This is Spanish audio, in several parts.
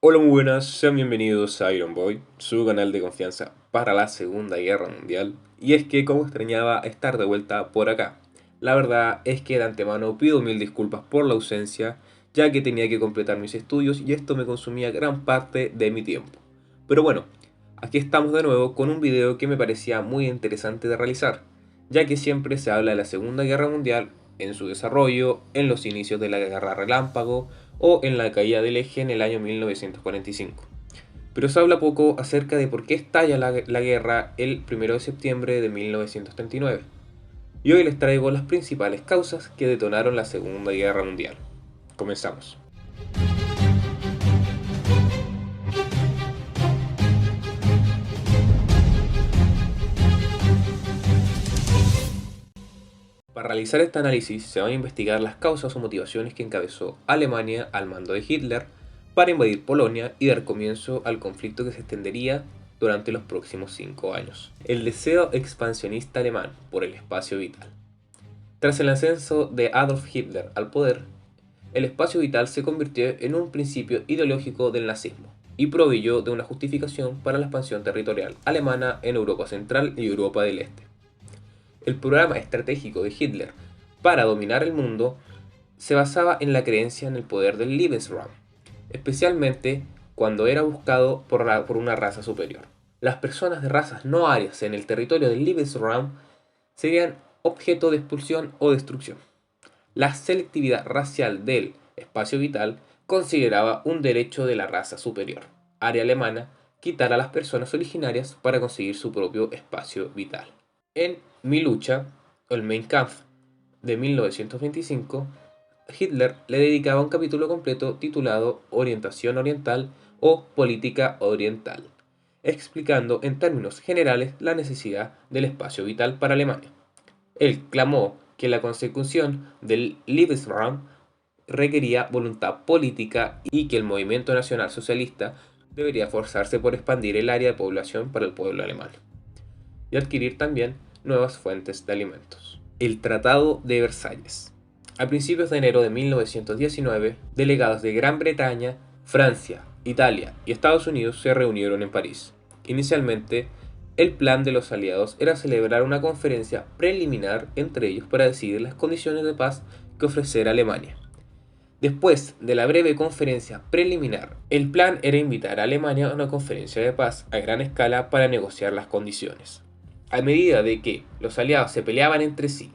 Hola, muy buenas, sean bienvenidos a Iron Boy, su canal de confianza para la Segunda Guerra Mundial. Y es que como extrañaba estar de vuelta por acá. La verdad es que de antemano pido mil disculpas por la ausencia, ya que tenía que completar mis estudios y esto me consumía gran parte de mi tiempo. Pero bueno, aquí estamos de nuevo con un video que me parecía muy interesante de realizar, ya que siempre se habla de la Segunda Guerra Mundial en su desarrollo, en los inicios de la Guerra Relámpago, o en la caída del eje en el año 1945. Pero se habla poco acerca de por qué estalla la guerra el 1 de septiembre de 1939. Y hoy les traigo las principales causas que detonaron la Segunda Guerra Mundial. Comenzamos. Para realizar este análisis se van a investigar las causas o motivaciones que encabezó Alemania al mando de Hitler para invadir Polonia y dar comienzo al conflicto que se extendería durante los próximos 5 años. El deseo expansionista alemán por el espacio vital. Tras el ascenso de Adolf Hitler al poder, el espacio vital se convirtió en un principio ideológico del nazismo y proveyó de una justificación para la expansión territorial alemana en Europa Central y Europa del Este. El programa estratégico de Hitler para dominar el mundo se basaba en la creencia en el poder del Lebensraum, especialmente cuando era buscado por una raza superior. Las personas de razas no arias en el territorio del Lebensraum serían objeto de expulsión o destrucción. La selectividad racial del espacio vital consideraba un derecho de la raza superior, área alemana, quitar a las personas originarias para conseguir su propio espacio vital. En Mi lucha, el Mein Kampf de 1925, Hitler le dedicaba un capítulo completo titulado Orientación Oriental o Política Oriental, explicando en términos generales la necesidad del espacio vital para Alemania. Él clamó que la consecución del Lebensraum requería voluntad política y que el movimiento nacional socialista debería esforzarse por expandir el área de población para el pueblo alemán y adquirir también nuevas fuentes de alimentos. El Tratado de Versalles. A principios de enero de 1919, delegados de Gran Bretaña, Francia, Italia y Estados Unidos se reunieron en París. Inicialmente, el plan de los aliados era celebrar una conferencia preliminar entre ellos para decidir las condiciones de paz que ofrecer Alemania. Después de la breve conferencia preliminar, el plan era invitar a Alemania a una conferencia de paz a gran escala para negociar las condiciones. A medida de que los aliados se peleaban entre sí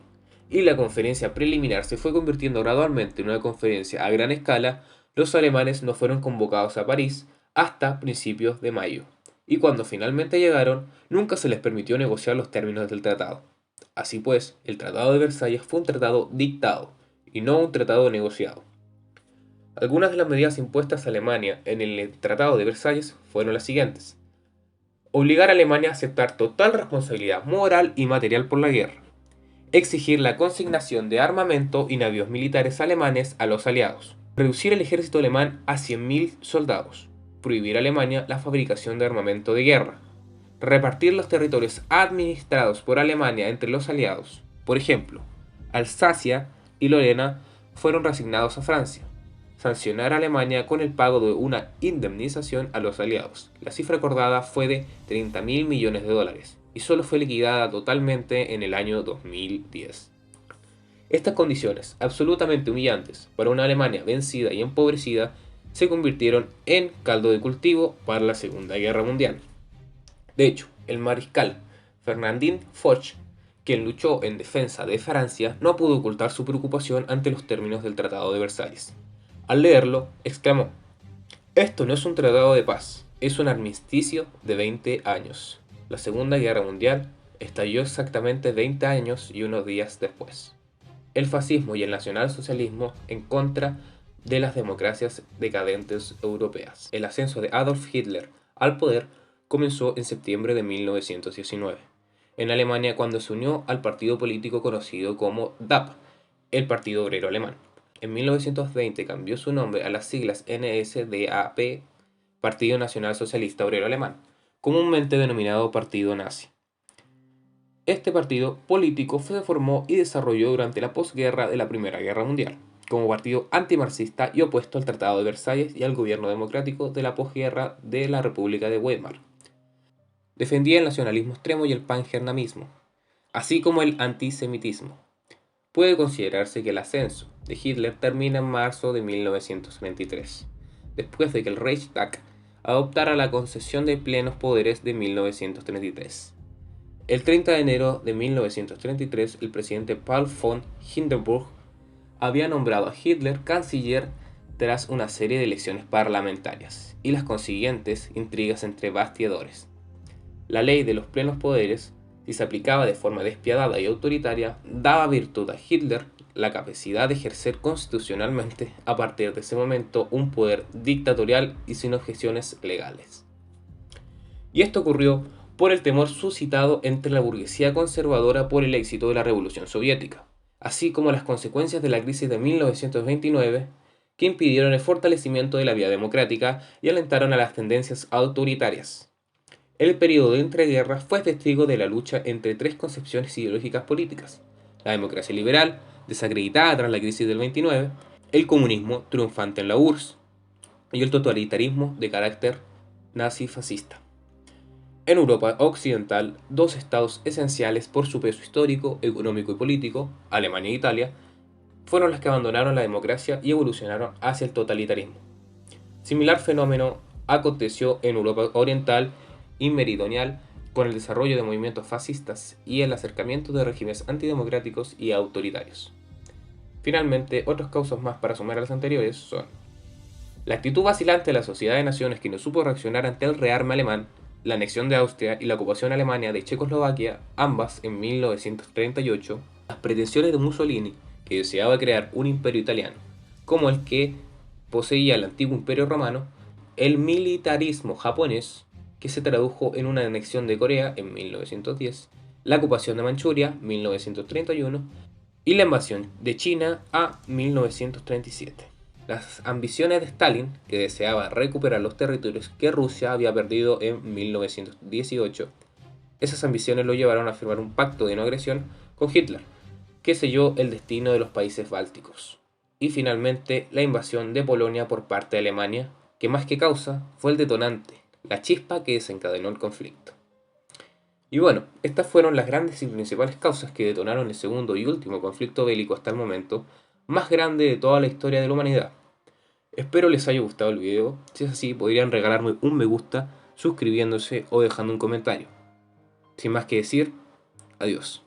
y la conferencia preliminar se fue convirtiendo gradualmente en una conferencia a gran escala, los alemanes no fueron convocados a París hasta principios de mayo, y cuando finalmente llegaron, nunca se les permitió negociar los términos del tratado. Así pues, el Tratado de Versalles fue un tratado dictado y no un tratado negociado. Algunas de las medidas impuestas a Alemania en el Tratado de Versalles fueron las siguientes: obligar a Alemania a aceptar total responsabilidad moral y material por la guerra, exigir la consignación de armamento y navíos militares alemanes a los aliados, reducir el ejército alemán a 100.000 soldados, prohibir a Alemania la fabricación de armamento de guerra, repartir los territorios administrados por Alemania entre los aliados. Por ejemplo, Alsacia y Lorena fueron reasignados a Francia. Sancionar a Alemania con el pago de una indemnización a los aliados. La cifra acordada fue de 30.000 millones de dólares y solo fue liquidada totalmente en el año 2010. Estas condiciones, absolutamente humillantes para una Alemania vencida y empobrecida, se convirtieron en caldo de cultivo para la Segunda Guerra Mundial. De hecho, el mariscal Ferdinand Foch, quien luchó en defensa de Francia, no pudo ocultar su preocupación ante los términos del Tratado de Versalles. Al leerlo, exclamó: "Esto no es un tratado de paz, es un armisticio de 20 años". La Segunda Guerra Mundial estalló exactamente 20 años y unos días después. El fascismo y el nacionalsocialismo en contra de las democracias decadentes europeas. El ascenso de Adolf Hitler al poder comenzó en septiembre de 1919, en Alemania, cuando se unió al partido político conocido como DAP, el Partido Obrero Alemán. En 1920 cambió su nombre a las siglas NSDAP, Partido Nacional Socialista Obrero Alemán, comúnmente denominado Partido Nazi. Este partido político se formó y desarrolló durante la posguerra de la Primera Guerra Mundial, como partido antimarxista y opuesto al Tratado de Versalles y al gobierno democrático de la posguerra de la República de Weimar. Defendía el nacionalismo extremo y el pangermanismo, así como el antisemitismo. Puede considerarse que el ascenso de Hitler termina en marzo de 1933, después de que el Reichstag adoptara la concesión de plenos poderes de 1933. El 30 de enero de 1933, el presidente Paul von Hindenburg había nombrado a Hitler canciller tras una serie de elecciones parlamentarias y las consiguientes intrigas entre bastidores. La ley de los plenos poderes, si se aplicaba de forma despiadada y autoritaria, daba virtud a Hitler la capacidad de ejercer constitucionalmente a partir de ese momento un poder dictatorial y sin objeciones legales. Y esto ocurrió por el temor suscitado entre la burguesía conservadora por el éxito de la Revolución Soviética, así como las consecuencias de la crisis de 1929, que impidieron el fortalecimiento de la vía democrática y alentaron a las tendencias autoritarias. El periodo de entreguerras fue testigo de la lucha entre tres concepciones ideológicas políticas: la democracia liberal, desacreditada tras la crisis del 29, el comunismo, triunfante en la URSS, y el totalitarismo de carácter nazi-fascista. En Europa occidental, dos estados esenciales por su peso histórico, económico y político, Alemania e Italia, fueron las que abandonaron la democracia y evolucionaron hacia el totalitarismo. Similar fenómeno aconteció en Europa oriental y meridional con el desarrollo de movimientos fascistas y el acercamiento de regímenes antidemocráticos y autoritarios. Finalmente, otras causas más para sumar a las anteriores son la actitud vacilante de la Sociedad de Naciones, que no supo reaccionar ante el rearme alemán, la anexión de Austria y la ocupación alemana de Checoslovaquia, ambas en 1938, las pretensiones de Mussolini, que deseaba crear un imperio italiano, como el que poseía el antiguo imperio romano, el militarismo japonés, que se tradujo en una anexión de Corea en 1910, la ocupación de Manchuria, 1931, y la invasión de China a 1937. Las ambiciones de Stalin, que deseaba recuperar los territorios que Rusia había perdido en 1918, esas ambiciones lo llevaron a firmar un pacto de no agresión con Hitler, que selló el destino de los países bálticos. Y finalmente, la invasión de Polonia por parte de Alemania, que más que causa fue el detonante, la chispa que desencadenó el conflicto. Y bueno, estas fueron las grandes y principales causas que detonaron el segundo y último conflicto bélico hasta el momento, más grande de toda la historia de la humanidad. Espero les haya gustado el video. Si es así, podrían regalarme un me gusta, suscribiéndose o dejando un comentario. Sin más que decir, adiós.